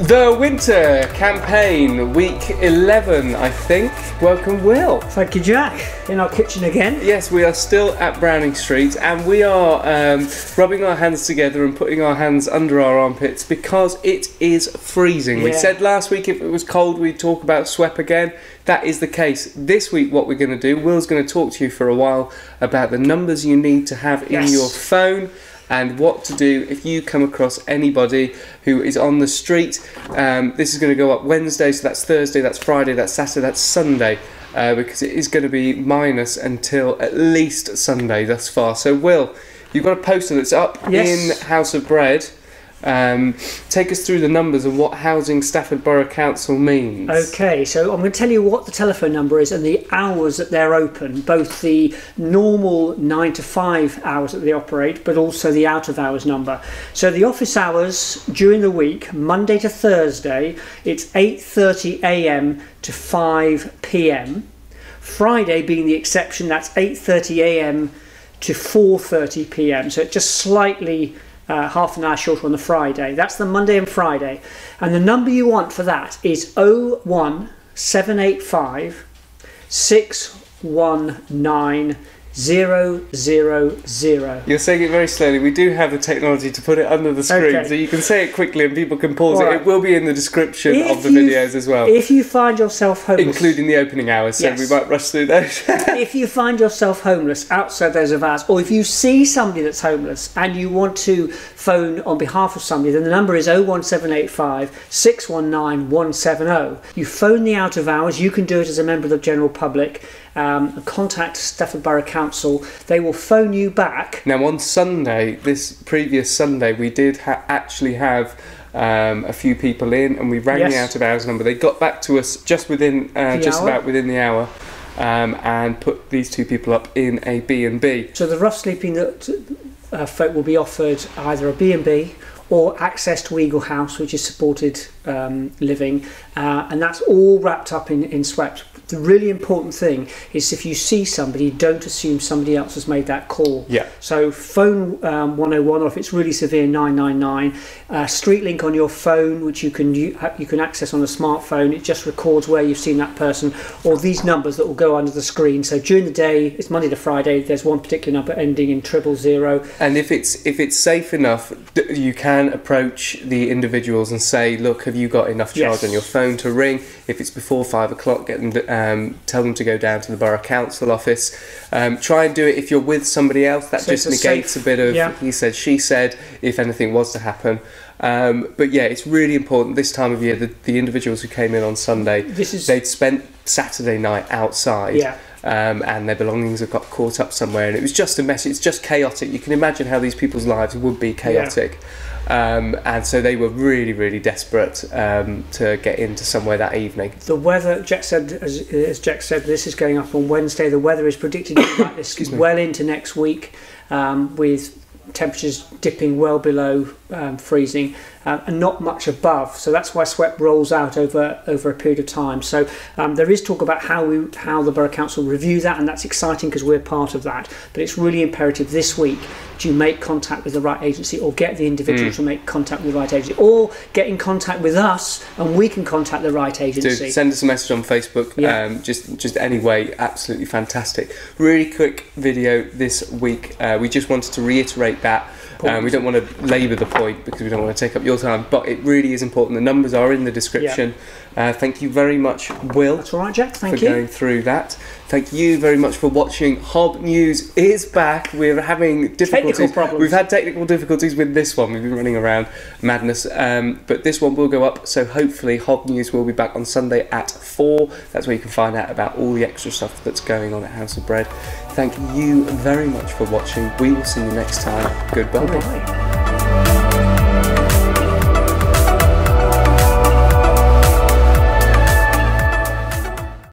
The winter campaign, week 11, I think. Welcome, Will. Thank you, Jack. In our kitchen again. Yes, we are still at Browning Street, and we are rubbing our hands together and putting our hands under our armpits because it is freezing. Yeah. We said last week if it was cold we'd talk about SWEP again. That is the case. This week what we're going to do, Will's going to talk to you for a while about the numbers you need to have in your phone and what to do if you come across anybody who is on the street. This is going to go up Wednesday, so that's Thursday, that's Friday, that's Saturday, that's Sunday, because it is going to be minus until at least Sunday thus far. So Will, you've got a poster that's up in House of Bread. Take us through the numbers and what Housing Stafford Borough Council means. Okay, so I'm going to tell you what the telephone number is and the hours that they're open, both the normal 9 to 5 hours that they operate, but also the out of hours number. So the office hours during the week, Monday to Thursday, it's 8:30 a.m. to 5 p.m. Friday being the exception, that's 8:30 a.m. to 4:30 p.m. So it's just slightly half an hour shorter on the Friday. That's the Monday and Friday. And the number you want for that is 01785 619 000. You're saying it very slowly. We do have the technology to put it under the screen, so you can say it quickly and people can pause it. It will be in the description of the videos as well. If you find yourself homeless, including the opening hours, so we might rush through those. If you find yourself homeless outside those of ours, or if you see somebody that's homeless and you want to phone on behalf of somebody, then the number is 01785 619 170. You phone the out of hours. You can do it as a member of the general public. Contact Stafford Borough Council. They will phone you back. Now on Sunday, this previous Sunday, we did actually have a few people in, and we rang the out of hours number. They got back to us just within about within the hour, and put these two people up in a B&B. So the rough sleeping folk will be offered either a B&B or access to Eagle House, which is supported living, and that's all wrapped up in SWEP. The really important thing is if you see somebody, don't assume somebody else has made that call. So phone 101, or if it's really severe, 999. Street link on your phone, which you can access on a smartphone. It just records where you've seen that person, or these numbers that will go under the screen. So during the day, it's Monday to Friday, there's one particular number ending in 000. And if it's safe enough, you can approach the individuals and say, look, have you got enough charge on your phone to ring? If it's before 5 o'clock, get them tell them to go down to the Borough Council office. Try and do it if you're with somebody else. That so just negates a bit of he said, she said, if anything was to happen. But yeah, it's really important this time of year. The individuals who came in on Sunday, they'd spent Saturday night outside. And their belongings have got caught up somewhere, and it was just a mess. It's just chaotic. You can imagine how these people's lives would be chaotic. And so they were really, really desperate to get into somewhere that evening. The weather, Jack said, as Jack said, this is going up on Wednesday. The weather is predicted to be like this well into next week, with temperatures dipping well below freezing and not much above. So that's why SWEP rolls out over a period of time. So there is talk about how the Borough Council review that, and that's exciting because we're part of that. But it's really imperative this week that you make contact with the right agency, or get the individual to make contact with the right agency, or get in contact with us and we can contact the right agency. Do send us a message on Facebook. Just any way, absolutely fantastic. Really quick video this week. We just wanted to reiterate that. We don't want to labour the point because we don't want to take up your time, but it really is important. The numbers are in the description. Thank you very much, Will. That's all right, Jack. Thank you for going through that. Thank you very much for watching. Hob News is back. We're having difficulties. We've had technical difficulties with this one. We've been running around madness, but this one will go up. So hopefully, Hob News will be back on Sunday at 4. That's where you can find out about all the extra stuff that's going on at House of Bread. Thank you very much for watching. We will see you next time. Goodbye.